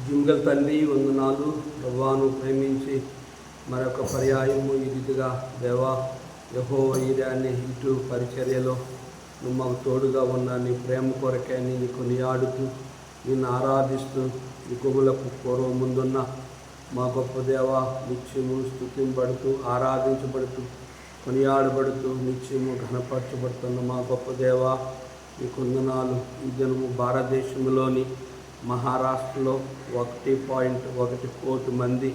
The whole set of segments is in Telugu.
జింగల్ తండ్రి వందనాలు. ప్రభువాను ప్రేమించి మరొక పర్యాయము ఈ రీతిగా దేవా యెహోవా ఈరాన్ని ఇటు పరిచర్యలో నువ్వు మాకు తోడుగా ఉన్న నీ ప్రేమ కొరకే నీ కొనియాడుతూ నిన్ను ఆరాధిస్తూ నీ కొమ్ములకు పూర్వం ముందున్న మా గొప్ప దేవ నిత్యము స్తుతింపబడుతూ ఆరాధించబడుతూ కొనియాడబడుతూ నిత్యము ఘనపరచబడుతున్న మా గొప్ప దేవ నీ వందనాలు. ఈ దినము భారతదేశంలోని మహారాష్ట్రలో 1.1 కోటి మంది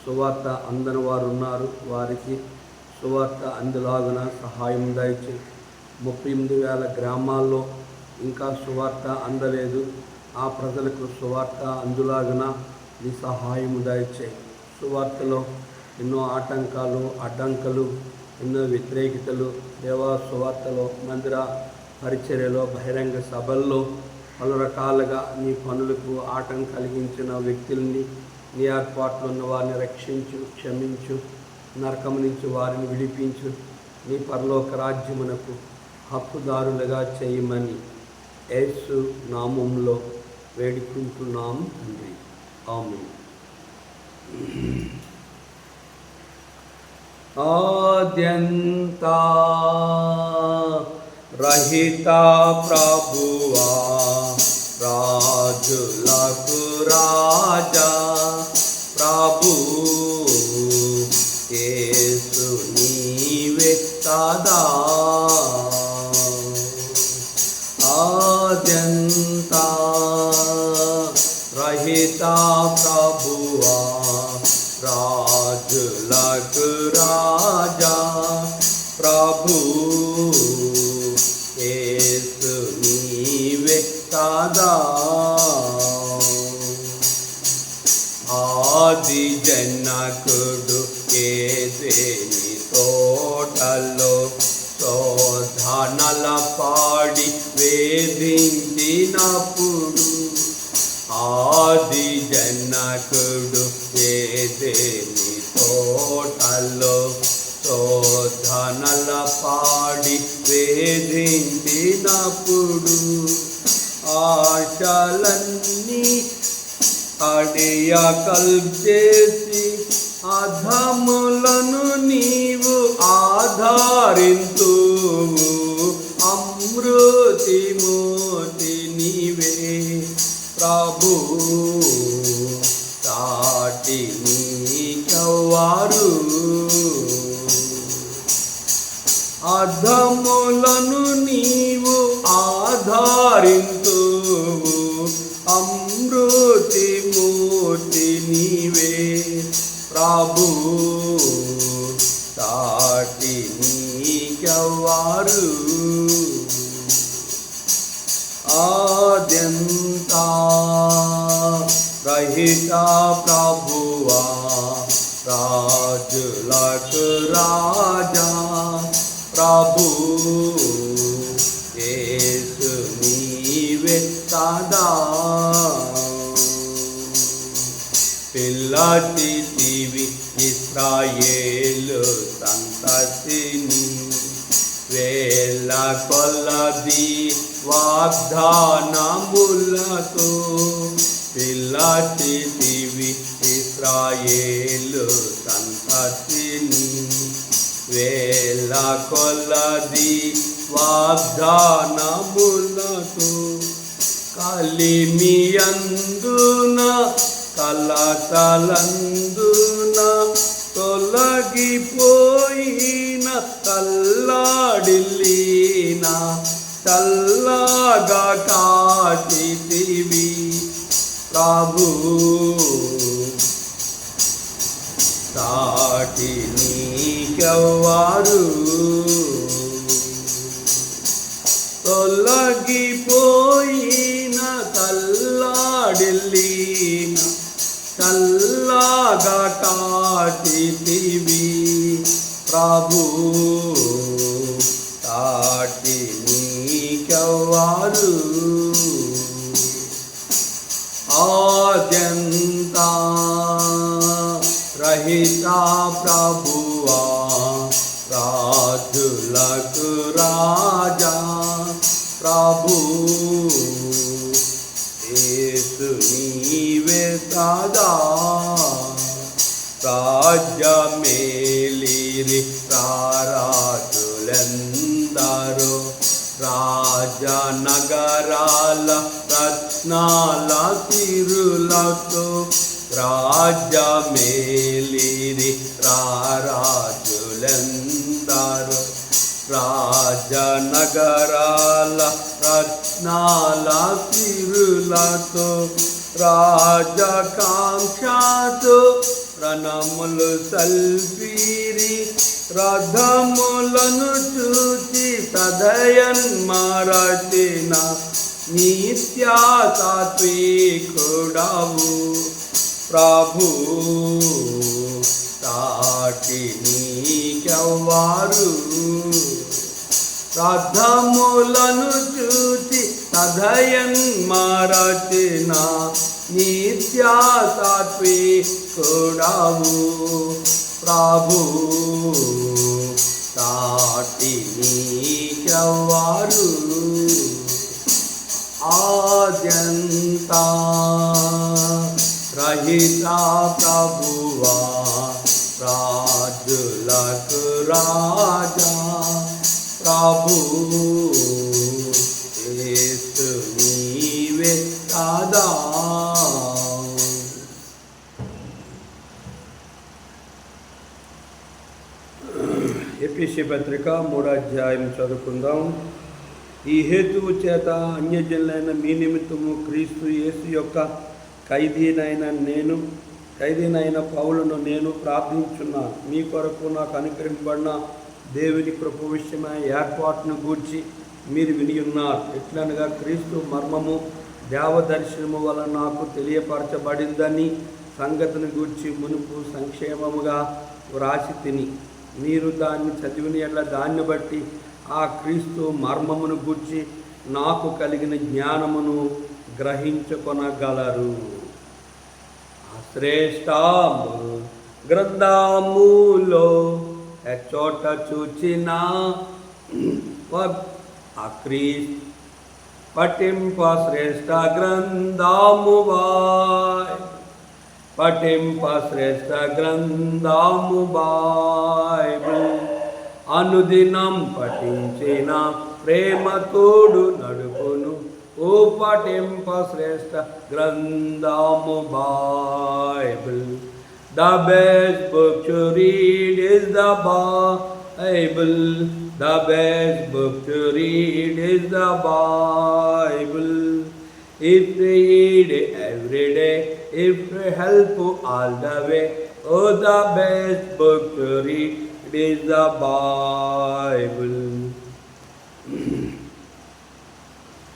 సువార్త అందని వారు ఉన్నారు. వారికి సువార్త అందులాగున సహాయం దయచేయి. 38,000 గ్రామాల్లో ఇంకా సువార్త అందలేదు. ఆ ప్రజలకు సువార్త అందులాగున నీ సహాయం దయచేయి. సువార్తలో ఎన్నో ఆటంకాలు అడ్డంకులు ఎన్నో వ్యతిరేకతలు దేవా సువార్తలో మందిర పరిచర్యలో బహిరంగ సభల్లో పలు రకాలుగా నీ పనులకు ఆటంకం కలిగించిన వ్యక్తుల్ని నీ ఏర్పాట్లు ఉన్న వారిని రక్షించు, క్షమించు, నరకం నుంచి వారిని విడిపించు, నీ పరలోక రాజ్యమునకు హక్కుదారులుగా చేయమని యేసు నామంలో వేడుకుంటున్నాం తండ్రి. ఆమేన్. ఆద్యంతా రహిత ప్రభువా రాజులకు రాజా ప్రభు యేసు నీవే కదా. ఆద్యంతా రహిత ప్రభువా రాజులకు రాజా ప్రభు యేసు నీవే కదా. ఆది జనకుడు ఏదేని తోటలో శోధనల పాడి వేధించినప్పుడు ఆది జనకుడు ఏదేని తోటలో శోధనల పాడి వేధించినప్పుడు ఆశలన్నీ అడియ కల్చేసి అధములను నీవు ఆధారింతు అమృతి మోతి నీవే ప్రభు సాటి నీకెవ్వరు. అధములను నీవు ఆధారింతు అమృతి మూర్తి నీవే ప్రభు సాటి నీకెవ్వరు. ఆద్యంతా రహిత ప్రభువా రాజులకు రాజా ప్రభు యేసు నీవే కదా. పిల్లటివి ఇశ్రాయేలు సంతతిని వేల కొలది వాగ్దానములతో పిల్లటివి ఇశ్రాయేలు సంతతిని వేల కొలది వాగ్దానములతో కలిమియందున కలతలందున తొలగిపోయిన తల్లాడిల్లిన చల్లగా కాచితివి ప్రభు సాటి నీకెవ్వరు. తొలగిపోయిన తల్లాడిల్లిన చల్లగా కాచితివి ప్రభు సాటి నీకెవ్వరు. ఆద్యంతా రహిత ప్రభువా రాజులకు రాజా ప్రభు యేసు నీవే కదా. రాజ్యమేలిరి రారాజులెందరో, రాజనగరాల రత్నాల తిరులతో. రాజ్యమేలిరి రారాజులెందరో, రాజనగరాల రత్నాల తిరులతో. రాజకాంక్షతో రణములు సల్పిరి, రథములను చూచి సదయన్మరచిన నిత్యా సాత్వికుడవు. ప్రభు సాటి నీకెవ్వారు, రథములను చూచి సదయన్మరచిన నిత్యా సాత్వికుడవు. ప్రభు సాటి నీకెవ్వారు. ఆద్యంతా రహిత ప్రభువా, రాజులకు రాజా. ప్రభు యేసు నీవే కదా. ఎఫెసీ పత్రిక 3వ అధ్యాయం చదువుకుందాం. ఈ హేతువు చేత అన్యజనులైన మీ నిమిత్తము క్రీస్తు యేసు యొక్క ఖైదీనైన పౌలును నేను ప్రార్థించున్నాను. మీ కొరకు నాకు అనుగ్రహింపబడిన దేవుని కృప విషయమైన ఏర్పాటును గూర్చి మీరు వినియున్నారు. ఎట్లనగా క్రీస్తు మర్మము దేవదర్శనము వలన నాకు తెలియపరచబడిందని సంగతిని గూర్చి మునుపు సంక్షేమముగా వ్రాసి తిని, మీరు దాన్ని చదివిన ఎడల దాన్ని బట్టి ఆ క్రీస్తు మర్మమును గూర్చి నాకు కలిగిన జ్ఞానమును గ్రహించుకొనగలరు. శ్రేష్ఠ గ్రంథములో చోట చూచిన ఆ క్రీస్తు పఠింప శ్రేష్ఠ గ్రంథమువాయ్, పఠింప శ్రేష్ఠ గ్రంథము బైబిల్. అనుదినం పఠించిన ప్రేమ తోడు నడుపును. ఓ పఠింప శ్రేష్ఠ గ్రంథము Bible. The best book to read is the Bible. The best book to read is the Bible. If we read every day, if we help all the way, oh, the best book to read is the Bible.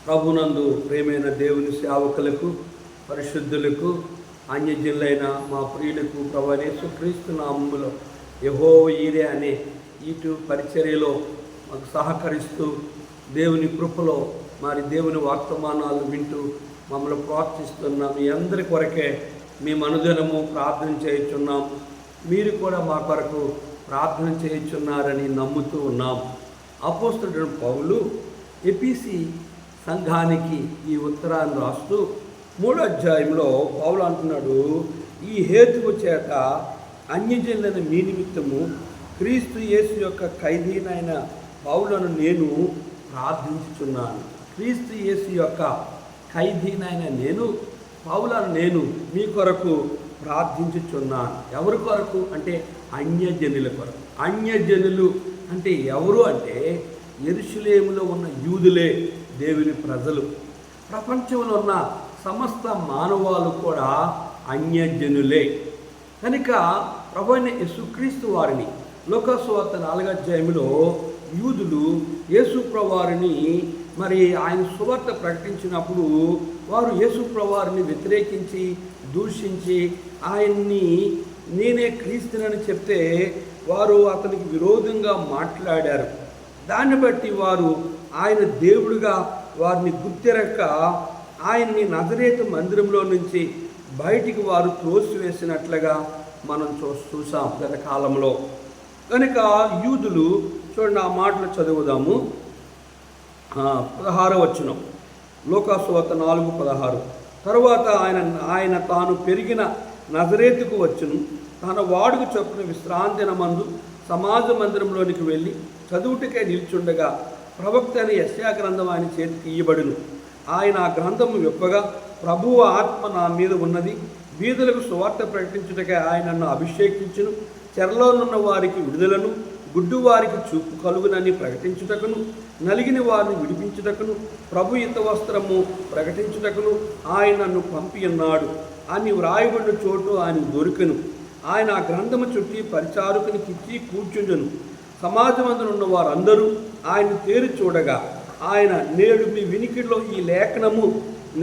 ప్రభునందు ప్రేమైన దేవుని సేవకులకు, పరిశుద్ధులకు, అన్యజనులైన మా ప్రియులకు ప్రభువైన యేసుక్రీస్తు నామములో యెహోవా ఈరే అనే ఈటు పరిచర్యలో మాకు సహకరిస్తూ దేవుని కృపలో మరి దేవుని వర్తమానాలు వింటూ మమ్మల్ని ప్రోత్సహిస్తున్న మీ అందరి కొరకే మేము అనుదినము ప్రార్థన చేయుచున్నాం. మీరు కూడా మా కొరకు ప్రార్థన చేయుచున్నారని నమ్ముతూ ఉన్నాం. అపోస్తలుడైన పౌలు ఎఫెసీ సంఘానికి ఈ ఉత్తరాన్ని రాస్తూ 3వ అధ్యాయంలో పౌలు అంటున్నాడు, ఈ హేతువు చేత అన్యజనులైన మీ నిమిత్తము క్రీస్తు యేసు యొక్క ఖైదీనైన పౌలను నేను ప్రార్థించుచున్నాను. క్రీస్తు యేసు యొక్క ఖైదీనైన నేను పౌలను నేను మీ కొరకు ప్రార్థించుచున్నాను. ఎవరి కొరకు అంటే అన్యజనుల కొరకు. అన్యజనులు అంటే ఎవరు అంటే యెరూషలేములో ఉన్న యూదులే, దేవుని ప్రజలు. ప్రపంచంలో ఉన్న సమస్త మానవాళు కూడా అన్యజనులే. కనుక ప్రభువైన యేసుక్రీస్తు వారిని లోకసువార్త 4వ అధ్యాయంలో యూదులు యేసు ప్రభువారిని మరి ఆయన సువార్త ప్రకటించినప్పుడు వారు యేసు ప్రభువారిని వ్యతిరేకించి దూషించి ఆయన్ని నేనే క్రీస్తునని చెప్తే వారు అతనికి విరోధంగా మాట్లాడారు. దాన్ని బట్టి వారు ఆయన దేవుడిగా వారిని గుర్తిరక్క ఆయన్ని నజరేతు మందిరంలో నుంచి బయటికి వారు త్రోసివేసినట్లుగా మనం చూసాం గత కాలంలో. కనుక యూదులు చూడండి, ఆ మాటలు చదువుదాము. 16వ వచనం, లోకాసువార్త 4:16. తరువాత ఆయన తాను పెరిగిన నజరేతుకు వచ్చును. తన వాడుకు చొప్పున విశ్రాంతి దినమందు సమాజ మందిరంలోనికి వెళ్ళి చదువుటికై నిల్చుండగా ప్రవక్త అని యెషయా గ్రంథం ఆయన చేతికి ఇయ్యబడును. ఆయన ఆ గ్రంథము విప్పగా, ప్రభువు ఆత్మ నా మీద ఉన్నది, వీధులకు సువార్త ప్రకటించుటకై ఆయన నన్ను అభిషేకించును, చెరలోనున్న వారికి విడుదలను, గుడ్డు వారికి చూపు కలుగునని ప్రకటించుటకును, నలిగిన వారిని విడిపించుటకును, ప్రభు యుత వస్త్రము ప్రకటించుటకును ఆయన నన్ను పంపి ఉన్నాడు అని వ్రాయబడిన చోటు ఆయన దొరికెను. ఆయన ఆ గ్రంథము చుట్టి పరిచారకునికిచ్చి కూర్చుండును. సమాజమందునున్న వారందరూ ఆయన తేరి చూడగా, ఆయన నేడు మీ వినికిడిలో ఈ లేఖనము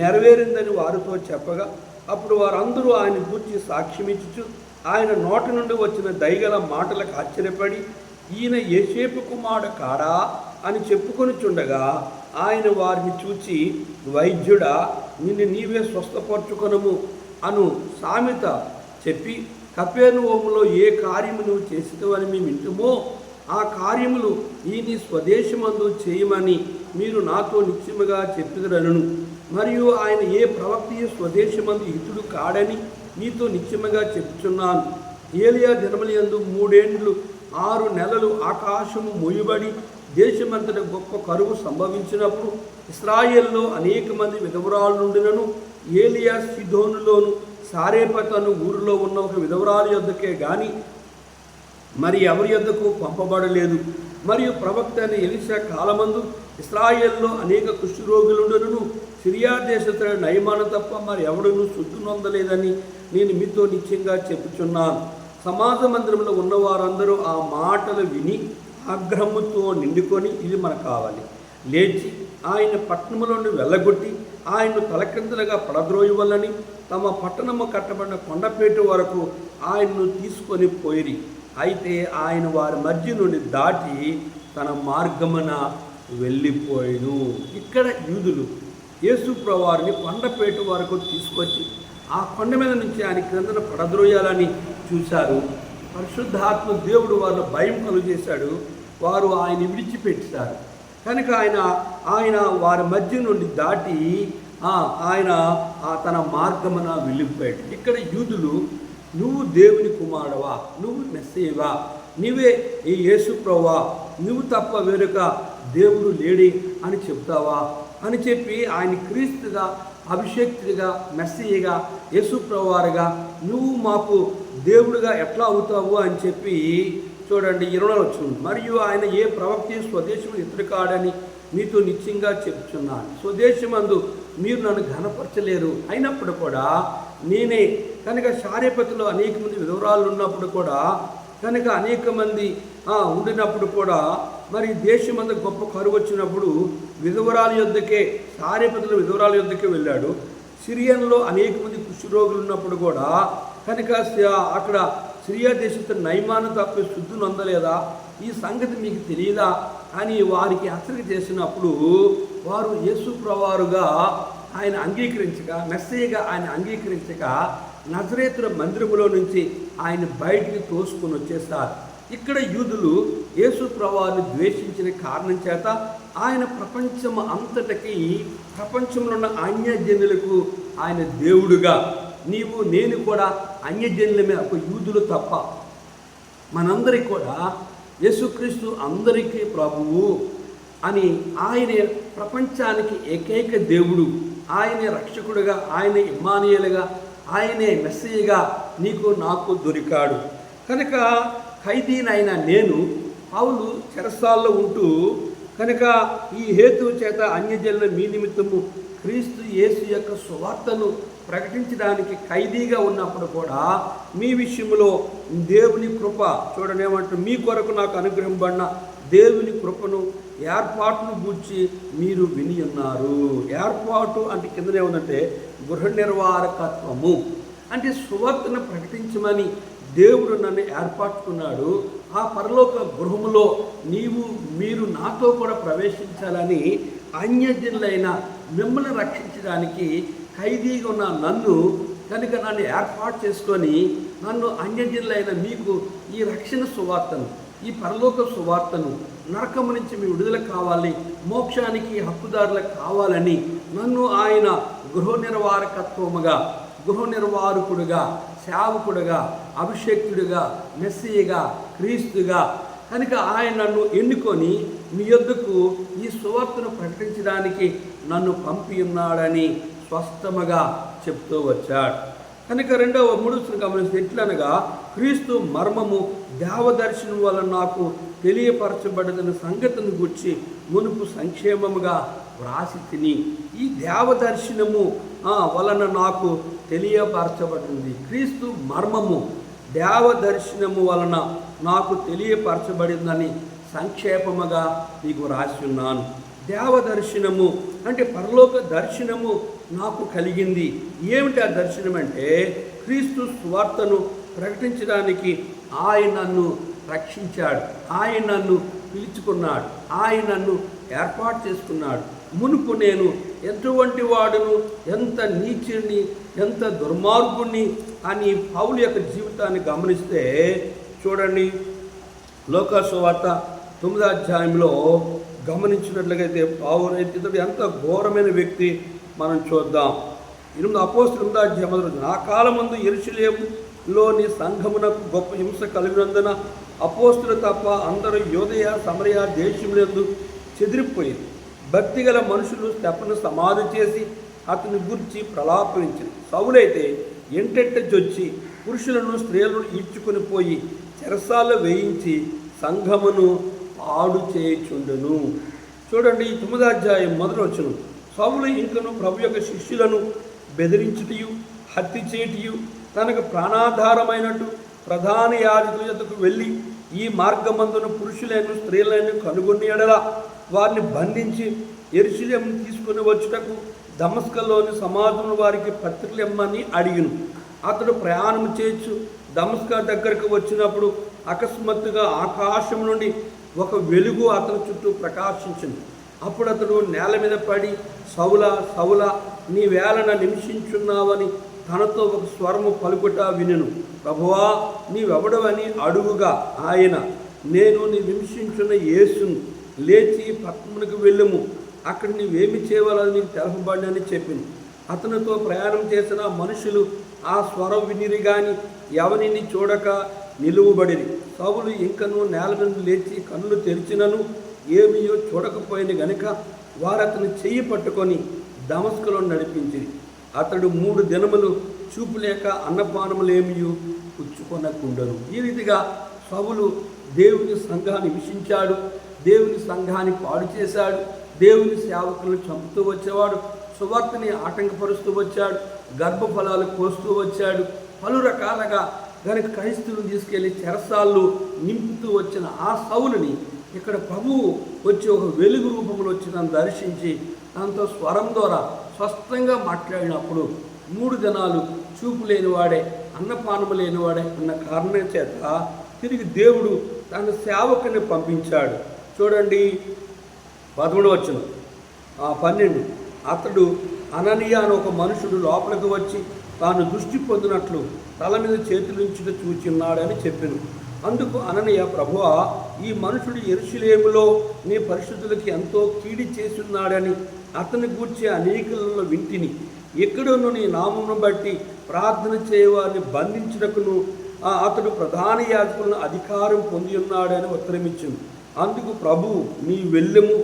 నెరవేరిందని వారితో చెప్పగా, అప్పుడు వారందరూ ఆయన గూర్చి సాక్ష్యమిచ్చుచు ఆయన నోటి నుండి వచ్చిన దయగల మాటలకు ఆశ్చర్యపడి, ఈయన యోసేపు కుమారుడు కాడా అని చెప్పుకొనిచుండగా, ఆయన వారిని చూచి, వైద్యుడా, నిన్ను నీవే స్వస్థపరచుకొనుము అను సామెత చెప్పి, కపెర్నహూములో ఏ కార్యము నువ్వు చేసినవని మేము వింటుమో ఆ కార్యములు ఈ నీ స్వదేశమందు చేయమని మీరు నాతో నిశ్చయముగా చెప్పిదరను. మరియు ఆయన ఏ ప్రవక్త స్వదేశమందు హితుడు కాడని మీతో నిశ్చయముగా చెప్పుచున్నాను. ఏలియా దినములందు 3 ఏండ్లు 6 నెలలు ఆకాశము మొయ్యబడి దేశమంతట గొప్ప కరువు సంభవించినప్పుడు ఇశ్రాయేల్లో అనేక మంది విధవరాలు నుండినను ఏలియా సీదోనులోను సారేపతను ఊరిలో ఉన్న ఒక విధవరాలు యొద్దకే గాని మరి ఎవరి యొద్దకు పంపబడలేదు. మరియు ప్రవక్త అయిన ఎలీషా కాలమందు ఇశ్రాయేల్లో అనేక కుష్ఠరోగులుండును సిరియా దేశస్థుడైన నయమాను తప్ప మరి ఎవడును శుద్ధి నొందలేదని నేను మీతో నిశ్చయంగా చెప్పుచున్నాను. సమాజ మందిరంలో ఉన్న వారందరూ ఆ మాటలు విని ఆగ్రహముతో నిండుకొని, ఇది మనకు కావాలి, లేచి ఆయన పట్టణంలోని వెళ్ళగొట్టి ఆయన్ను తలకిందులుగా పడద్రోయవలని తమ పట్టణము కట్టబడిన కొండపేట వరకు ఆయన్ను తీసుకొని పోయిరి. అయితే ఆయన వారి మధ్య నుండి దాటి తన మార్గమున వెళ్ళిపోయాడు. ఇక్కడ యూదులు యేసు ప్రభువారిని కొండపేట వరకు తీసుకొచ్చి ఆ కొండ మీద నుంచి ఆయన క్రిందన పడద్రోయాలని చూశారు. పరిశుద్ధాత్మ దేవుడు వారిలో భయం కలుగజేశాడు. వారు ఆయన విడిచిపెట్టారు. కనుక ఆయన వారి మధ్య నుండి దాటి ఆయన తన మార్గమున వెళ్ళిపోయాడు. ఇక్కడ యూదులు, నువ్వు దేవుని కుమారుడవా, నువ్వు మెస్సీయవా, నీవే ఈ యేసు ప్రభువా, నువ్వు తప్ప వేరొక దేవుడు లేడి అని చెప్తావా అని చెప్పి ఆయన క్రీస్తుగా, అభిషేక్తుడిగా, మెస్సీయగా, యేసు ప్రభువారుగా నువ్వు మాకు దేవుడుగా ఎట్లా అవుతావు అని చెప్పి చూడండి 20 వచ్చింది. మరియు ఆయన ఏ ప్రవక్త స్వదేశం ఇతడు కాడని మీతో నిశ్చయంగా చెప్తున్నాను. స్వదేశమందు మీరు నన్ను ఘనపరచలేరు, అయినప్పుడు కూడా నేనే. కనుక సారేపతిలో అనేక మంది విధవరాలు ఉన్నప్పుడు కూడా, కనుక అనేక మంది ఉండినప్పుడు కూడా, మరి దేశమందు గొప్ప కరువు వచ్చినప్పుడు విధవరాల యొద్దకే, సారేపతిలో విధవరాల యొద్దకే వెళ్ళాడు. సిరియన్లో అనేక మంది కుష్ఠరోగులు ఉన్నప్పుడు కూడా, కనుక అక్కడ సిరియా దేశంతో నయమాను తప్పి శుద్ధి నొందలేదా, ఈ సంగతి మీకు తెలియదా అని వారికి హెచ్చరిక చేసినప్పుడు వారు యేసు ప్రభువారుగా ఆయన అంగీకరించక, మెస్సీగా ఆయన అంగీకరించక నజరేతుల మందిరములో నుంచి ఆయన బయటికి తోసుకొని వచ్చేస్తారు. ఇక్కడ యూదులు యేసు ప్రభువారిని ద్వేషించిన కారణం చేత ఆయన ప్రపంచం అంతటికి, ప్రపంచంలో ఉన్న అన్యజనులకు ఆయన దేవుడుగా, నీవు నేను కూడా అన్యజనులమే, ఒక యూదులు తప్ప మనందరికీ కూడా యేసుక్రీస్తు అందరికీ ప్రభువు అని, ఆయనే ప్రపంచానికి ఏకైక దేవుడు, ఆయనే రక్షకుడుగా, ఆయనే ఇమ్మానుయేలుగా, ఆయనే మెస్సీయగా నీకు నాకు దొరికాడు. కనుక ఖైదీనైన నేను, పౌలు చెరసాల్లో ఉంటూ, కనుక ఈ హేతువు చేత అన్యజనుల మీ నిమిత్తము క్రీస్తు యేసు యొక్క సువార్తను ప్రకటించడానికి ఖైదీగా ఉన్నప్పుడు కూడా మీ విషయంలో దేవుని కృప చూడండి ఏమంటారు, మీ కొరకు నాకు అనుగ్రహింపబడిన దేవుని కృపను, ఏర్పాటును గూర్చి మీరు విని ఉన్నారు. ఏర్పాటు అంటే కిందనే ఉందంటే గృహ నిర్వాహకత్వము, అంటే సువార్తను ప్రకటించమని దేవుడు నన్ను ఏర్పరచుకున్నాడు. ఆ పరలోక గృహములో మీరు నాతో కూడా ప్రవేశించాలని అన్యజనులైన మిమ్మల్ని రక్షించడానికి ఖైదీగా ఉన్న నన్ను కనుక నన్ను ఏర్పాటు చేసుకొని నన్ను అన్యజనులైన మీకు ఈ రక్షణ సువార్తను, ఈ పరలోక సువార్తను, నరకము నుంచి మీ విడుదల కావాలి, మోక్షానికి హక్కుదారులు కావాలని నన్ను ఆయన గృహ నిర్వాహకుడుగా, సేవకుడుగా, అభిషేక్తుడిగా, మెస్సీగా, క్రీస్తుగా కనుక ఆయన నన్ను ఎన్నుకొని మీ యొద్దకు ఈ సువార్తను ప్రకటించడానికి నన్ను పంపి ఉన్నాడని స్పష్టముగా చెప్తూ వచ్చాడు. కనుక మూడవ గమనిస్తే ఎట్లనగా, క్రీస్తు మర్మము దేవదర్శనం వలన నాకు తెలియపరచబడిన సంగతిని గురించి మునుపు సంక్షేమముగా వ్రాసి తిని. ఈ దేవదర్శనము వలన నాకు తెలియపరచబడింది. క్రీస్తు మర్మము దేవదర్శనము వలన నాకు తెలియపరచబడిందని సంక్షేపముగా మీకు రాసి ఉన్నాను. దేవదర్శనము అంటే పరలోక దర్శనము నాకు కలిగింది. ఏమిటి ఆ దర్శనం అంటే, క్రీస్తు సువార్తను ప్రకటించడానికి ఆయన నన్ను రక్షించాడు, ఆయన నన్ను పిలుచుకున్నాడు, ఆయన నన్ను ఏర్పాటు చేసుకున్నాడు. మునుపు నేను ఎటువంటి వాడును, ఎంత నీచుని, ఎంత దుర్మార్గుణ్ణి అని పౌలు యొక్క జీవితాన్ని గమనిస్తే చూడండి, లూకాసు వార్త 9వ అధ్యాయంలో గమనించినట్లయితే పౌలు ఇతడు ఎంత ఘోరమైన వ్యక్తి మనం చూద్దాం. అపోస్తలుల 8వ అధ్యాయం, నా కాలమందు యెరూషలేములోని సంఘమునకు గొప్ప హింస కలిగినందున అపోస్తలు తప్ప అందరూ యూదయ సమరయ దేశములందు చెదిరిపోయింది. భక్తిగల మనుషులు స్టెఫను సమాధి చేసి అతని గురించి ప్రలాపించింది. సౌలైతే ఎంటెట్ట జొచ్చి పురుషులను స్త్రీలను ఈడ్చుకొని పోయి చెరసాల్లో వేయించి సంఘమును పాడు చేయుచుండును. చూడండి, ఈ 9వ అధ్యాయం మొదటి వచనం, సౌలు ఇంకను ప్రభు యొక్క శిష్యులను బెదిరించుటయు, హత్య చేయుటయు, తనకు ప్రాణాధారమైనట్టు ప్రధాన యాజకుల యొద్దకు వెళ్ళి ఈ మార్గమందున పురుషులను స్త్రీలను కనుగొని ఎడల వారిని బంధించి యెరూషలేము తీసుకుని వచ్చుటకు దమస్కలోని సమాజంలో వారికి పత్రికలు ఇమ్మని అడిగిను. అతడు ప్రయాణం చేయొచ్చు దమస్కా దగ్గరకు వచ్చినప్పుడు అకస్మాత్తుగా ఆకాశం నుండి ఒక వెలుగు అతని చుట్టూ ప్రకాశించింది. అప్పుడు అతడు నేల మీద పడి, సౌలా సౌలా, నీ వేళన నిమిషించున్నావని తనతో ఒక స్వరము పలుకుట వినెను. ప్రభువా, నీవెవడవని అడుగుగా ఆయన, నేను నీ నిమిషించున్న యేసును, లేచి పట్టణమునకు వెళ్ళుము, అక్కడ నీవేమి చేయవాలని నీకు తెలపబడినని చెప్పింది. అతనితో ప్రయాణం చేసిన మనుషులు ఆ స్వరం వినిరి గాని ఎవరిని చూడక నిలువబడిరి. సౌలు ఇంకను నేల నుండి లేచి కన్నులు తెరిచినను ఏమీయో చూడకపోయిన గనుక వారు అతను చెయ్యి పట్టుకొని దమస్కులో నడిపించిరి. అతడు 3 దినములు చూపు లేక అన్నపానములేమియు పుచ్చుకొనకుండను. ఈ రీతిగా సౌలు దేవుని సంఘాన్ని హింసించాడు, దేవుని సంఘాన్ని పాడు చేశాడు, దేవుని సేవకులను చంపుతూ వచ్చేవాడు, సువార్తని ఆటంకపరుస్తూ వచ్చాడు, గర్భఫలాలు కోస్తూ వచ్చాడు. పలు రకాలుగా కనుక క్రైస్తవులను తీసుకెళ్లి చెరసాల్లో నింపుతూ వచ్చిన ఆ సౌలుని ఇక్కడ ప్రభువు వచ్చి ఒక వెలుగు రూపంలో వచ్చి తను దర్శించి దాంతో స్వరం ద్వారా స్పష్టంగా మాట్లాడినప్పుడు 3 దినాలు చూపు లేనివాడే, అన్నపానము లేనివాడే అన్న కారణం చేత తిరిగి దేవుడు తన సేవకుని పంపించాడు. చూడండి 11వ వచనం, 12, అతడు అననీయ అని ఒక మనుషుడు లోపలికి వచ్చి తాను దృష్టి పొందినట్లు తల మీద చేతులుంచుట చూచున్నాడని చెప్పాను. అందుకు అననీయ, ప్రభువా, ఈ మనుషుడు యెరూషలేములో నీ పరిశుద్ధులకి ఎంతో కీడి చేస్తున్నాడని అతని గూర్చి అనేకులలో వింటిని. ఎక్కడోనూ నీ నామమును బట్టి ప్రార్థన చేయవారిని బంధించుటకును అతడు ప్రధాన యాజకులను అధికారం పొంది ఉన్నాడని ఉత్తరమిచ్చింది. అందుకు ప్రభువు, నీ వెళ్ళెము,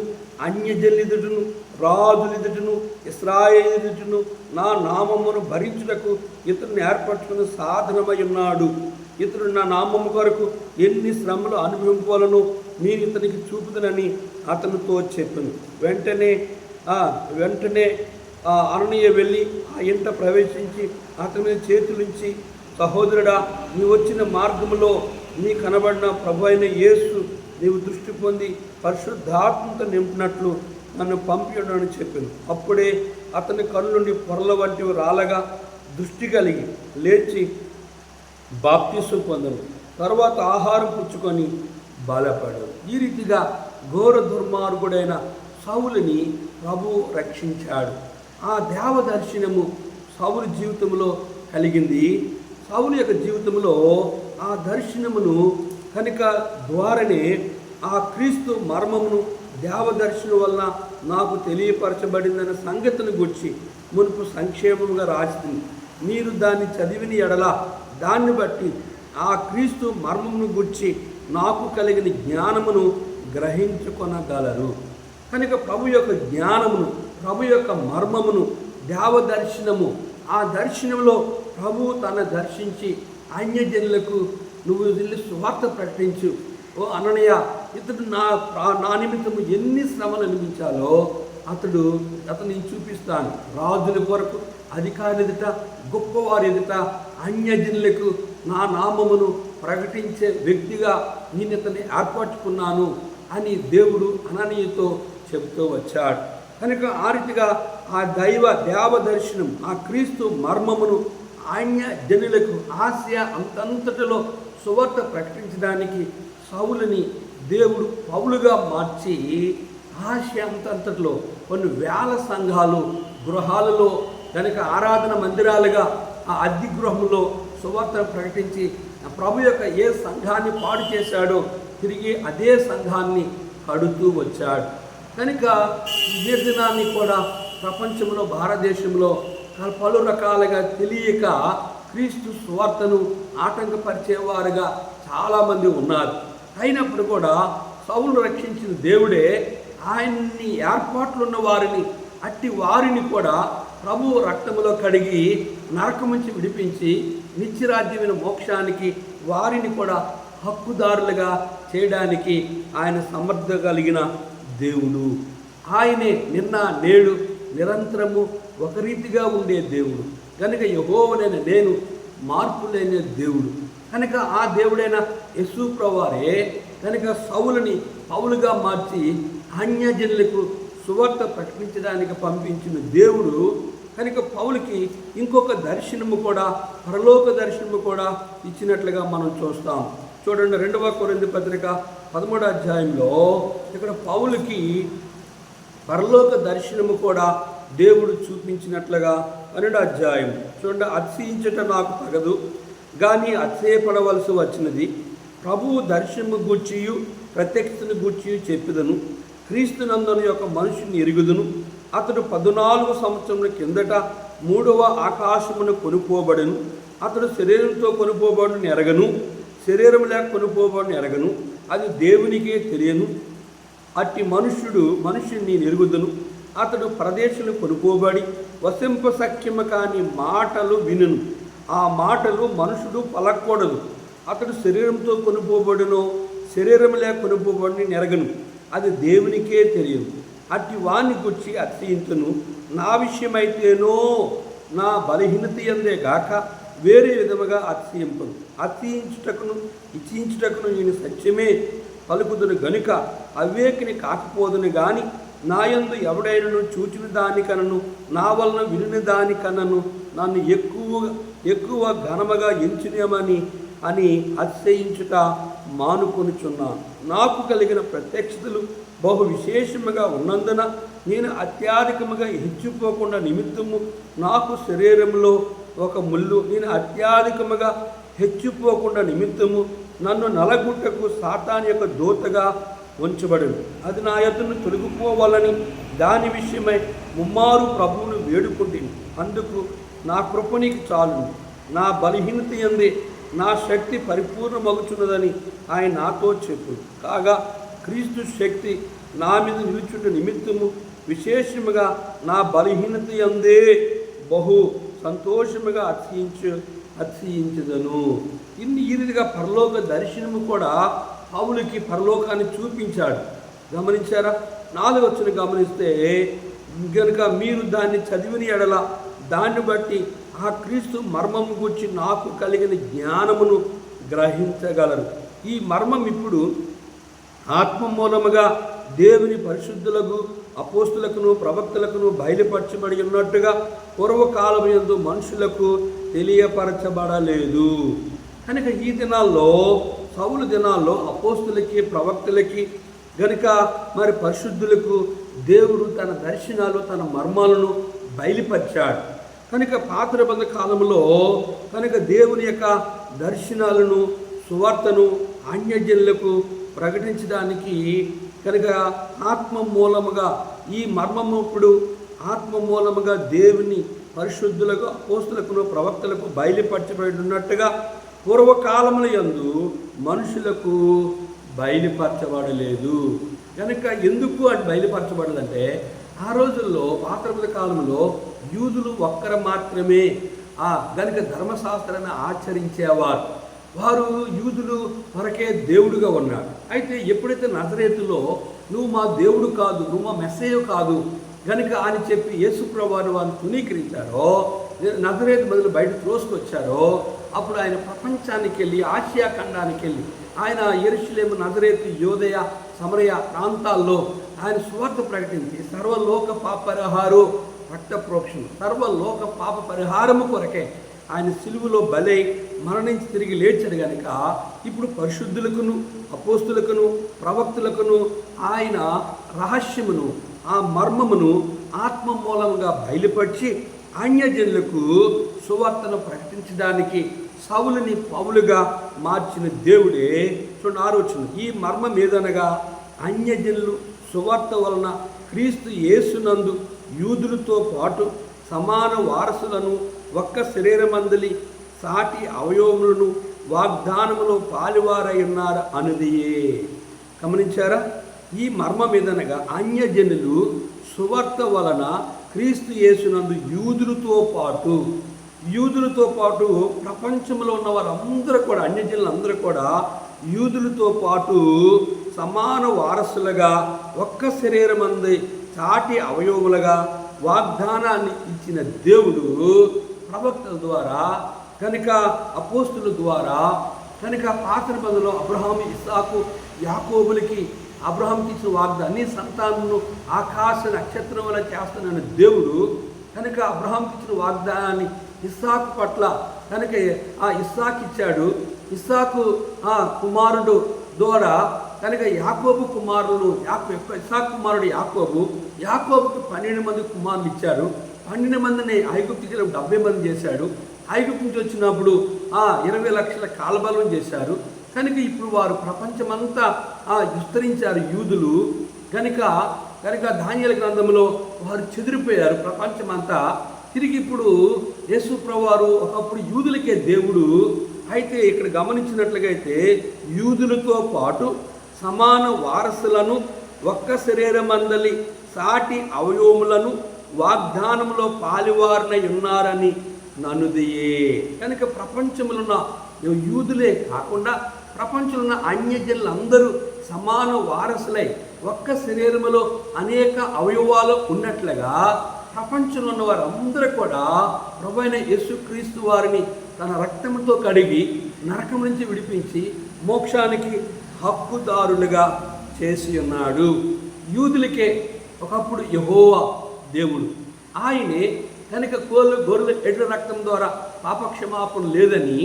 అన్యజనులెదుటను రాజులెదుటను ఇశ్రాయేలీయులెదుటను నా నామమును భరించుటకు ఇతరుని ఏర్పరచుకుని సాధనమై ఉన్నాడు. ఇతడు నా నామము కొరకు ఎన్ని శ్రమలు అనుభవింపాలను నేను ఇతనికి చూపుదనని అతనితో చెప్పాను. వెంటనే అననీయ వెళ్ళి ఆ ఇంట ప్రవేశించి అతని మీద చేతులుంచి, సహోదరుడా, నీ వచ్చిన మార్గములో నీ కనబడిన ప్రభు అయిన యేసు నీవు దృష్టి పొంది పరిశుద్ధాత్మతో నింపినట్లు నన్ను పంపించడని చెప్పాను. అప్పుడే అతని కన్ను నుండి పొరల వంటివి రాలగా దృష్టి కలిగి లేచి బాప్తిసం పొందను. తర్వాత ఆహారం పుచ్చుకొని బలపడను. ఈ రీతిగా ఘోర దుర్మార్గుడైన సౌలుని ప్రభు రక్షించాడు. ఆ దేవదర్శనము సౌలు జీవితంలో కలిగింది. సౌలు యొక్క జీవితంలో ఆ దర్శనమును కనుక ద్వారానే ఆ క్రీస్తు మర్మమును దేవదర్శనం వలన నాకు తెలియపరచబడిందనే సంగతిని గురించి మునుపు సంక్షేమముగా రాసింది. మీరు దాన్ని చదివిన ఎడల దాన్ని బట్టి ఆ క్రీస్తు మర్మమును గురించి నాకు కలిగిన జ్ఞానమును గ్రహించుకొనగలరు. కనుక ప్రభు యొక్క జ్ఞానమును, ప్రభు యొక్క మర్మమును, దేవదర్శనము, ఆ దర్శనంలో ప్రభు తన దర్శించి అన్యజనులకు నువ్వు వెళ్ళి సువార్త ప్రకటించు, ఓ అననయ్య ఇతడు నా నిమిత్తము ఎన్ని శ్రమలు అనిపించాలో అతను చూపిస్తాను. రాజుల కొరకు, అధికారుల ఎదుట, గొప్పవారి ఎదుట, అన్యజనులకు నా నామమును ప్రకటించే వ్యక్తిగా నేను ఇతన్ని ఏర్పరచుకున్నాను అని దేవుడు అననీయతో చెబుతూ వచ్చాడు. కనుక ఆ రీతిగా ఆ దేవదర్శనం, ఆ క్రీస్తు మర్మమును అన్యజనులకు ఆసియా అంతటిలో సువార్త ప్రకటించడానికి సౌలుని దేవుడు పౌలుగా మార్చి ఆసియా అంతటిలో కొన్ని వేల సంఘాలు, గృహాలలో, కనుక ఆరాధన మందిరాలుగా ఆ అద్దె గృహంలో సువార్తను ప్రకటించి ప్రభు యొక్క ఏ సంఘాన్ని పాడు చేశాడో తిరిగి అదే సంఘాన్ని కడుతూ వచ్చాడు. కనుక ఇదే దినాన్ని కూడా ప్రపంచంలో, భారతదేశంలో పలు రకాలుగా తెలియక క్రీస్తు సువార్తను ఆటంకపరిచేవారుగా చాలామంది ఉన్నారు. అయినప్పుడు కూడా సౌలు రక్షించిన దేవుడే ఆయన్ని ఏర్పాట్లున్న వారిని, అట్టి వారిని కూడా ప్రభు రక్తములో కడిగి నరకం నుంచి విడిపించి నిత్యరాజ్యమైన మోక్షానికి వారిని కూడా హక్కుదారులుగా చేయడానికి ఆయన సమర్థ కలిగిన దేవుడు. ఆయనే నిన్న నేడు నిరంతరము ఒక రీతిగా ఉండే దేవుడు. కనుక యెహోవానైన నేను మార్పు లేని దేవుడు. కనుక ఆ దేవుడైన యేసు ప్రభువారే కనుక సౌలుని పౌలుగా మార్చి అన్యజనులకు సువార్త ప్రకటించడానికి పంపించిన దేవుడు. కనుక పౌలుకి ఇంకొక దర్శనము కూడా, పరలోక దర్శనము కూడా ఇచ్చినట్లుగా మనం చూస్తాం. చూడండి, 2వ కొరింథీ పత్రిక 13వ అధ్యాయంలో ఇక్కడ పౌలుకి పరలోక దర్శనము కూడా దేవుడు చూపించినట్లుగా 12వ అధ్యాయం చూడండి. అతిశయించుట నాకు తగదు, కానీ అతిశయపడవలసి వచ్చినది. ప్రభువు దర్శనము గూర్చియు ప్రత్యక్షతను గూర్చియు చెప్పిదను. క్రీస్తునందుని యొక్క మనుషుని ఎరుగుదును. అతడు 14 సంవత్సరముల కిందట 3వ ఆకాశమును కొనుక్కోబడెను. అతడు శరీరంతో కొనుక్కోబడును ఎరగను, శరీరం లేక కొనుక్కోబడును ఎరగను, అది దేవునికే తెలియను. అట్టి మనుష్యుని ఎరుగుదును. అతడు ప్రదేశంలో కొనుక్కోబడి వసింపసఖ్యము కాని మాటలు వినును. ఆ మాటలు మనుషుడు పలకూడదు. అతడు శరీరంతో కొనుక్కోబడును, శరీరం లేక కొనుక్కోబడును ఎరగను, అది దేవునికే తెలియదు. అట్టి వాణ్ణి గుర్చి అతిశయించును. నా విషయమైతేనో నా బలహీనత యందే గాక వేరే విధముగా అతిశయింపను. అతిశయించుటకును ఇచ్చించుటకును నేను సత్యమే పలుకుదును గనుక అవివేకిని కాకపోదును గాని నాయందు ఎవడైనను చూచిన దానికనను నా వలన వినిన దానికనను నన్ను ఎక్కువ ఘనముగా ఎంచునేమని అతిశయించుట మానుకొనుచున్నాను. నాకు కలిగిన ప్రత్యక్షతలు బహు విశేషముగా ఉన్నందున నేను అత్యధికముగా హెచ్చిపోకుండా నిమిత్తము నాకు శరీరంలో ఒక ముళ్ళు, నేను అత్యధికముగా హెచ్చిపోకుండా నిమిత్తము నన్ను నలగుట్టకు సాతాను యొక్క దూతగా ఉంచబడను. అది నా యొద్దను తొలగిపోవాలని దాని విషయమై ముమ్మారు ప్రభువును వేడుకుంటుంది. అందుకు నా కృప నీకు చాలును, నా బలహీనత యందే నా శక్తి పరిపూర్ణమగుచున్నదని ఆయన నాతో చెప్పు. కాగా క్రీస్తు శక్తి నా మీద నిలుచుట నిమిత్తము విశేషముగా నా బలహీనత యందే బహు సంతోషముగా అతిశయించదను. ఈ రీతిగా పరలోక దర్శనము కూడా పౌలుకి పరలోకాన్ని చూపించాడు. గమనించారా? 4వ వచనం గమనిస్తే కనుక మీరు దాన్ని చదివిన ఎడల దాన్ని బట్టి ఆ క్రీస్తు మర్మము గురించి నాకు కలిగిన జ్ఞానమును గ్రహించగలరు. ఈ మర్మం ఇప్పుడు ఆత్మ మూలముగా దేవుని పరిశుద్ధులకు, అపోస్తులకును, ప్రవక్తలకును బయలుపరచబడి ఉన్నట్టుగా పూర్వకాలం యందు మనుషులకు తెలియపరచబడలేదు. కనుక ఈ దినాల్లో, సౌలు దినాల్లో అపోస్తులకి, ప్రవక్తలకి గనుక మరి పరిశుద్ధులకు దేవుడు తన దర్శనాలు, తన మర్మాలను బయలుపరిచాడు. కనుక పాత నిబంధన కాలంలో కనుక దేవుని యొక్క దర్శనాలను, సువార్తను అన్యజనులకు ప్రకటించడానికి కనుక ఆత్మ మూలముగా ఈ మర్మము ఇప్పుడు ఆత్మ మూలముగా దేవుని పరిశుద్ధులకు అపోస్తులకు ప్రవక్తలకు బయలుపరచబడి ఉన్నట్టుగా పూర్వకాలముల యందు మనుషులకు బయలుపరచబడలేదు. కనుక ఎందుకు అని బయలుపరచబడదంటే ఆ రోజుల్లో పాత కాలంలో యూదులు ఒక్కరు మాత్రమే కనుక ధర్మశాస్త్రాన్ని ఆచరించేవారు. వారు యూదులు వరకే దేవుడుగా ఉన్నాడు. అయితే ఎప్పుడైతే నజరేతులో నువ్వు మా దేవుడు కాదు, నువ్వు మా మెస్సయ్య కాదు కనుక అని చెప్పి యేసుప్రభువు వారిని తునీకరించారో, నజరేతు బదులు బయట త్రోసుకొచ్చారో, అప్పుడు ఆయన ప్రపంచానికి వెళ్ళి ఆసియా ఖండానికి వెళ్ళి ఆయన యెరూషలేము, నజరేతు, యోదయ, సమరయ ప్రాంతాల్లో ఆయన సువార్త ప్రకటించి సర్వలోక పాపరిహారు రక్త ప్రోక్షణ సర్వలోక పాప పరిహారము కొరకే ఆయన సిలువలో బలై మరణించి తిరిగి లేచాడు. కనుక ఇప్పుడు పరిశుద్ధులకును అపోస్తులకును ప్రవక్తులకును ఆయన రహస్యమును ఆ మర్మమును ఆత్మ మూలంగా బయలుపరిచి అన్యజనులకు సువార్తను ప్రకటించడానికి సౌలుని పౌలుగా మార్చిన దేవుడే. చూడండి 6వ వచనం, ఈ మర్మం ఏదనగా అన్యజనులు సువార్త వలన క్రీస్తు యేసునందు యూదులతో పాటు సమాన వారసులను ఒక్క శరీరమందలి సాటి అవయవములను వాగ్దానములో పాలువారై ఉన్నారు అన్నదియే. గమనించారా? ఈ మర్మం ఏదనగా అన్యజనులు సువార్త వలన క్రీస్తు యేసునందు యూదులతో పాటు ప్రపంచంలో ఉన్న వారందరూ కూడా అన్యజనులందరూ కూడా యూదులతో పాటు సమాన వారసులుగా ఒక్క శరీరమంది చాటి అవయవములుగా వాగ్దానాన్ని ఇచ్చిన దేవుడు ప్రవక్తల ద్వారా కనుక అపోస్తుల ద్వారా కనుక పాత నిబంధనలో అబ్రహాము, ఇస్సాకు, యాకోబులకి అబ్రహాంకి ఇచ్చిన వాగ్దాన్ని సంతానమును ఆకాశ నక్షత్రం వల్ల చేస్తానన్న దేవుడు కనుక అబ్రహాంకి ఇచ్చిన వాగ్దానాన్ని ఇస్సాకు పట్ల కనుక ఆ ఇస్సాకు ఇచ్చాడు. ఇస్సాకు కుమారుడు ద్వారా కనుక యాకోబు కుమారులు ఇస్సాకు కుమారుడు యాకోబుకు 12 మంది కుమారులు ఇచ్చాడు. 12 మందిని ఐగుప్తుకి 70 మంది చేశాడు. ఐగుప్తు నుంచి వచ్చినప్పుడు 20 లక్షల కాలబలం చేశారు. కనుక ఇప్పుడు వారు ప్రపంచమంతా విస్తరించారు యూదులు. కనుక దానియేలు గ్రంథంలో వారు చెదిరిపోయారు ప్రపంచమంతా. తిరిగి ఇప్పుడు యేసు ప్రభువారు ఒకప్పుడు యూదులకే దేవుడు. అయితే ఇక్కడ గమనించినట్లుగా అయితే యూదులతో పాటు సమాన వారసులను ఒక్క శరీరమందలి సాటి అవయవములను వాగ్దానములో పాలువారనై ఉన్నారని నన్నుదియే. కనుక ప్రపంచంలో ఉన్న యూదులే కాకుండా ప్రపంచంలో ఉన్న అన్యజనులందరూ సమాన వారసులై ఒక్క శరీరములో అనేక అవయవాలు ఉన్నట్లుగా ప్రపంచంలో ఉన్న వారందరూ కూడా ప్రభువైన యేసుక్రీస్తు వారిని తన రక్తంతో కడిగి నరకం నుంచి విడిపించి మోక్షానికి హక్కుదారులుగా చేసి ఉన్నాడు. యూదులకే ఒకప్పుడు యెహోవా దేవుడు. ఆయనే కనుక గొర్రెల ఎడ్ల రక్తం ద్వారా పాపక్షమాపణ లేదని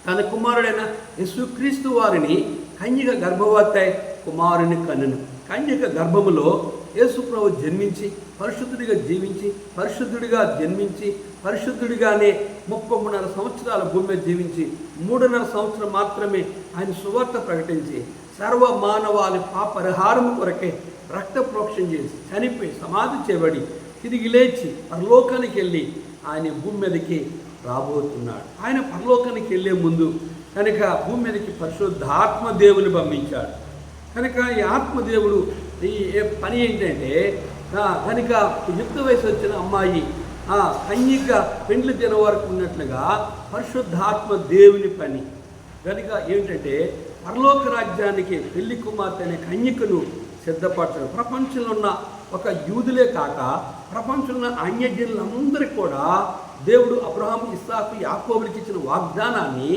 తన కుమారుడైన యేసుక్రీస్తు వారిని కన్యక గర్భవతి కుమారుని కన్నెను. కన్యక గర్భములో యేసుప్రభు జన్మించి పరిశుద్ధుడిగా జీవించి పరిశుద్ధుడిగా జన్మించి పరిశుద్ధుడిగానే 33.5 సంవత్సరాల భూమి మీద జీవించి 3.5 సంవత్సరం మాత్రమే ఆయన సువార్త ప్రకటించి సర్వ మానవాళి పాపరిహారము కొరకే రక్త ప్రోక్షణ చేసి చనిపోయి సమాధి చేయబడి తిరిగి లేచి పరలోకానికి వెళ్ళి ఆయన భూమి మీదకి రాబోతున్నాడు. ఆయన పరలోకానికి వెళ్ళే ముందు కనుక భూమి మీదకి పరిశుద్ధాత్మ దేవుని పంపించాడు. కనుక ఈ ఆత్మదేవుడు ఈ పని ఏంటంటే కనుక యుక్త వయసు వచ్చిన అమ్మాయి కన్యక పెండ్లి దిన వరకు ఉన్నట్లుగా పరిశుద్ధాత్మ దేవుని పని. కనుక ఏంటంటే పరలోక రాజ్యానికి పెళ్లి కుమార్తె అనే కన్యకను సిద్ధపరచడం. ప్రపంచంలో ఉన్న ఒక యూదులే కాక ప్రపంచంలో ఉన్న అన్యజనులందరికీ కూడా దేవుడు అబ్రహాము, ఇస్సాకు, యాకోబులకి ఇచ్చిన వాగ్దానాన్ని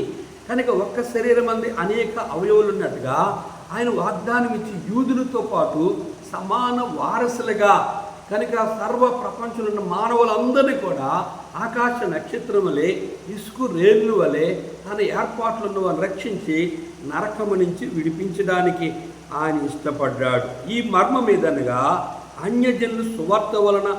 కనుక ఒక్క శరీరం మంది అనేక అవయవులు ఉన్నట్టుగా ఆయన వాగ్దానం ఇచ్చి యూదులతో పాటు సమాన వారసులుగా కనుక సర్వ ప్రపంచంలో ఉన్న మానవులందరినీ కూడా ఆకాశ నక్షత్రం వలె ఇసుకు రేణుల వలె తన ఏర్పాట్లను వారిని రక్షించి నరకము నుంచి విడిపించడానికి ఆయన ఇష్టపడ్డాడు. ఈ మర్మం ఏదనగా అన్యజనులు సువార్త వలన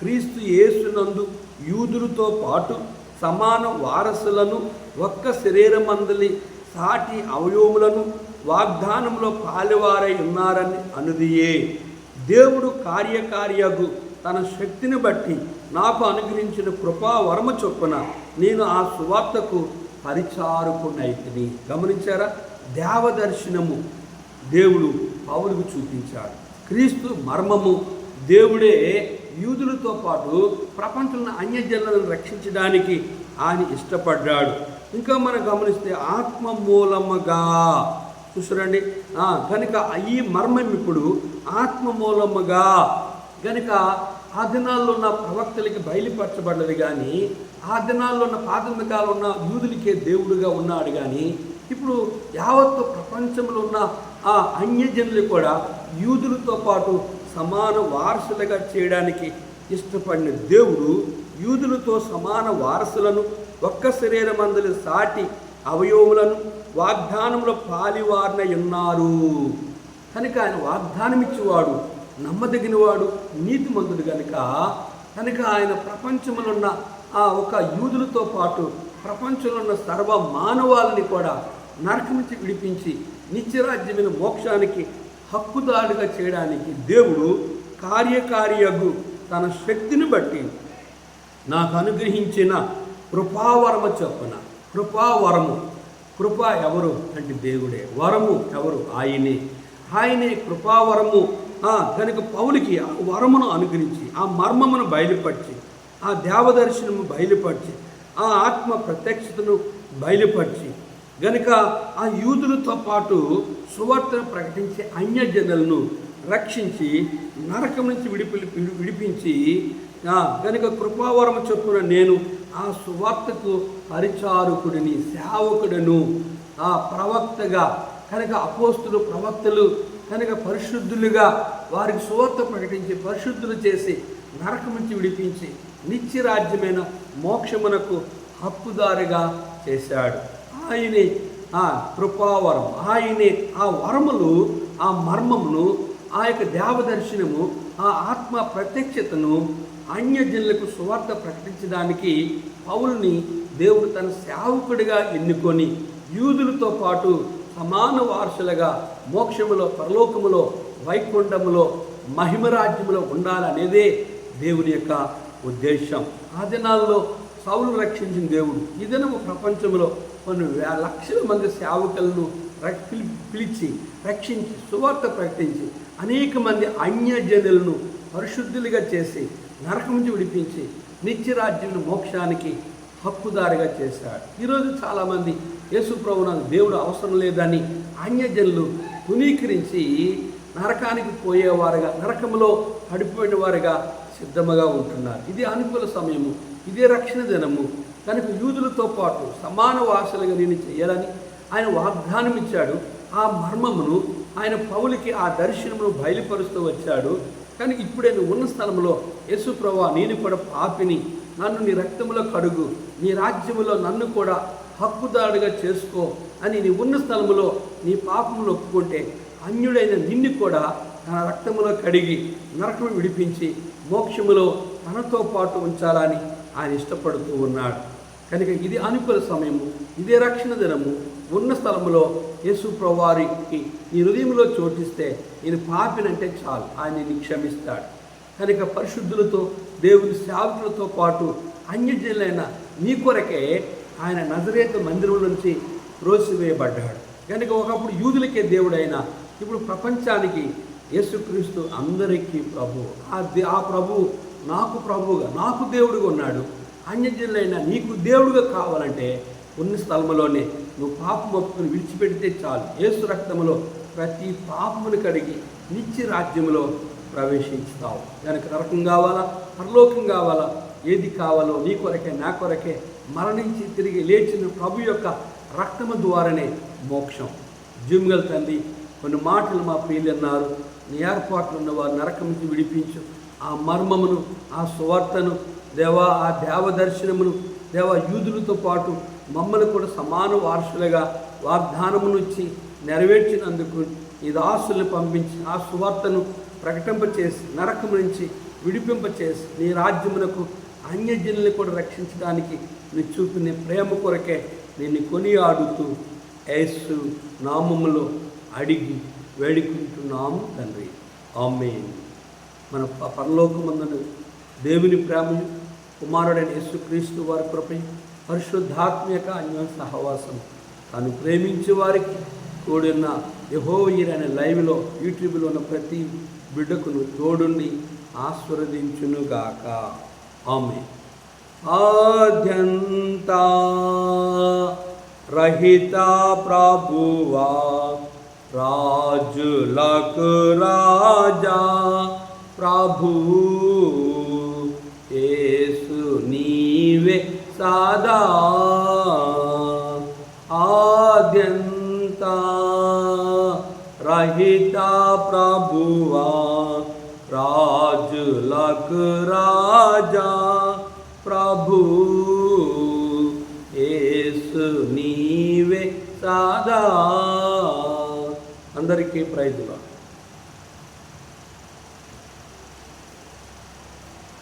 క్రీస్తు యేసునందు యూదులతో పాటు సమాన వారసులను ఒక్క శరీరమందలి సాటి అవయవములను వాగ్దానంలో పాలువారై ఉన్నారని అనుదియే. దేవుడు కార్యకార్యగు తన శక్తిని బట్టి నాకు అనుగ్రహించిన కృపా వరమ చొప్పున నేను ఆ సువార్తకు పరిచారకునైతిని. గమనించారా? దేవదర్శనము దేవుడు పౌలుకు చూపించాడు. క్రీస్తు మర్మము దేవుడే యూదులతో పాటు ప్రపంచంలో అన్యజనులను రక్షించడానికి ఆయన ఇష్టపడ్డాడు. ఇంకా మనం గమనిస్తే ఆత్మ మూలముగా చూసారండి. కనుక ఈ మర్మం ఇప్పుడు ఆత్మ మూలముగా కనుక ఆ దినాల్లో ఉన్న ప్రవక్తలకి బయలుపరచబడ్డది. కానీ ఆ దినాల్లో ఉన్న ప్రాథమికాలు ఉన్న యూదులకే దేవుడుగా ఉన్నాడు. కానీ ఇప్పుడు యావత్తు ప్రపంచంలో ఉన్న ఆ అన్యజనులు కూడా యూదులతో పాటు సమాన వారసులుగా చేయడానికి ఇష్టపడిన దేవుడు యూదులతో సమాన వారసులను, ఒక్క శరీరమందుల సాటి అవయవములను వాగ్దానంలో పాలివారిన ఉన్నారు. కనుక ఆయన వాగ్దానం ఇచ్చేవాడు, నమ్మదగినవాడు, నీతిమంతుడు కనుక ఆయన ప్రపంచంలో ఉన్న ఆ ఒక యూదులతో పాటు ప్రపంచంలో ఉన్న సర్వ మానవాళిని కూడా నరకం నుంచి విడిపించి నిత్యరాజ్యమైన మోక్షానికి హక్కుదారుగా చేయడానికి దేవుడు కార్యకార్యగు తన శక్తిని బట్టి నాకు అనుగ్రహించిన కృపావరము చొప్పున. కృపావరము, కృప ఎవరు అంటే దేవుడే, వరము ఎవరు? ఆయనే కృపావరము. కనుక పౌలుకి ఆ వరమును అనుగ్రహించి ఆ మర్మమును బయలుపరిచి ఆ దేవదర్శనము బయలుపరిచి ఆ ఆత్మ ప్రత్యక్షతను బయలుపరిచి గనుక ఆ యూదులతో పాటు సువార్తను ప్రకటించే అన్యజనులను రక్షించి నరకం నుంచి విడిపించి గనుక కృపావరము చొప్పున నేను ఆ సువార్తకు పరిచారకుడిని, సేవకుడను, ఆ ప్రవక్తగా కనుక అపోస్తులు ప్రవక్తలు కనుక పరిశుద్ధులుగా వారికి సువార్త ప్రకటించి పరిశుద్ధులు చేసి నరకం నుంచి విడిపించి నిత్యరాజ్యమైన మోక్షమునకు హక్కుదారిగా చేశాడు. ఆయనే ఆ కృపావరం, ఆయనే ఆ వరములు, ఆ మర్మమును, ఆ యొక్క దేవదర్శనము, ఆ ఆత్మ ప్రత్యక్షతను అన్యజనులకు సువార్త ప్రకటించడానికి పౌలుని దేవుడు తన సేవకుడిగా ఎన్నుకొని యూదులతో పాటు సమాన వారసులుగా మోక్షములో, పరలోకములో, వైకుంఠములో, మహిమరాజ్యములో ఉండాలనేదే దేవుని యొక్క ఉద్దేశం. ఆ దినాల్లో సౌలు రక్షించిన దేవుడు ఈ దినము ప్రపంచంలో కొన్ని లక్షల మంది సేవకులను పిలిచి రక్షించి సువార్త ప్రకటించి అనేక మంది అన్యజనులను పరిశుద్ధులుగా చేసి నరకం నుంచి విడిపించి నిత్యరాజ్యం మోక్షానికి హక్కుదారిగా చేశాడు. ఈరోజు చాలామంది యేసు ప్రభువు నాకు దేవుడు అవసరం లేదని అన్యజనులు తునీకరించి నరకానికి పోయేవారుగా, నరకంలో పడిపోయిన వారుగా సిద్ధముగా ఉంటున్నారు. ఇది అనుకూల సమయము, ఇదే రక్షణ దినము. కనుక యూదులతో పాటు సమాన వారసులుగా నేను చేయాలని ఆయన వాగ్దానం ఇచ్చాడు. ఆ మర్మమును ఆయన పౌలుకి ఆ దర్శనమును బయలుపరుస్తూ వచ్చాడు. కానీ ఇప్పుడే నువ్వు ఉన్న స్థలంలో యేసు ప్రభువా నేను కూడా పాపిని, నన్ను నీ రక్తములో కడుగు, నీ రాజ్యములో నన్ను కూడా హక్కుదారుడిగా చేసుకో అని నీ ఉన్న స్థలములో నీ పాపములు ఒప్పుకుంటే అన్యుడైన నిన్ను కూడా తన రక్తములో కడిగి నరకము విడిపించి మోక్షములో తనతో పాటు ఉంచాలని ఆయన ఇష్టపడుతూ ఉన్నాడు. కనుక ఇది అనుకూల సమయము, ఇదే రక్షణ దినము. ఉన్న స్థలములో యేసు ప్రభువారికి నీ హృదయంలో చోటిస్తే నేను పాపినంటే చాలు, ఆయన నిన్ను క్షమిస్తాడు. కనుక పరిశుద్ధులతో దేవుని సేవకులతో పాటు అన్యజనులైన నీ కొరకే ఆయన నజరేతు మందిరం నుంచి త్రోసివేయబడ్డాడు. కనుక ఒకప్పుడు యూదులకే దేవుడైన ఇప్పుడు ప్రపంచానికి యేసుక్రీస్తు అందరికీ ప్రభు. ఆ ప్రభు నాకు ప్రభువుగా, నాకు దేవుడుగా ఉన్నాడు. అన్యజనులైన నీకు దేవుడుగా కావాలంటే ఉన్న స్థలంలోనే నువ్వు పాపం ఒప్పుకుని విడిచిపెడితే చాలు. యేసు రక్తములో ప్రతి పాపమును కడిగి నిత్య రాజ్యంలో ప్రవేశిస్తావు. దానికి నరకం కావాలా, పరలోకం కావాలా, ఏది కావాలో నీ కొరకే నా కొరకే మరణించి తిరిగి లేచిన ప్రభు యొక్క రక్తము ద్వారానే మోక్షం. జీవగల తండ్రి, కొన్ని మాటలు మా ప్రియులు అన్నారు. నీ ఏర్పాట్లు ఉన్నవారు నరకం నుంచి విడిపించు. ఆ మర్మమును, ఆ సువార్తను దేవా, ఆ దేవదర్శనమును దేవా యూదులతో పాటు మమ్మల్ని కూడా సమాన వారసులుగా వాగ్దానమును ఇచ్చి నెరవేర్చినందుకు ఈ దాసుల్ని పంపించి ఆ సువార్తను ప్రకటింపచేసి నరకము నుంచి విడిపింపచేసి నీ రాజ్యమునకు అన్యజనుల్ని కూడా రక్షించడానికి నీ చూపిన ప్రేమ కొరకే నేను కొనియాడుతూ యేసు నామములో అడిగి వేడుకుంటున్నాము తండ్రి, ఆమేన్. మన పరలోకమందున దేవుని ప్రేమయు, కుమారుడైన యేసుక్రీస్తు వారి కృపయు, పరిశుద్ధాత్మక అన్యోన్య సహవాసం, తాను ప్రేమించే వారికి తోడున్న యెహోవా అనే లైవ్లో యూట్యూబ్లో ఉన్న ప్రతి బిడ్డకును తోడుండి ఆశీర్వదించునుగాక. ఆమేన్. ఆద్యంతా రహిత ప్రభువా, రాజులకు రాజా ప్రభువు, యేసు నీవే సదా. ఆద్యంతా రహిత ప్రభువా, రాజులకు రాజా ప్రభువు, యేసు నీవే సదా. అందరికీ ప్రైజ్.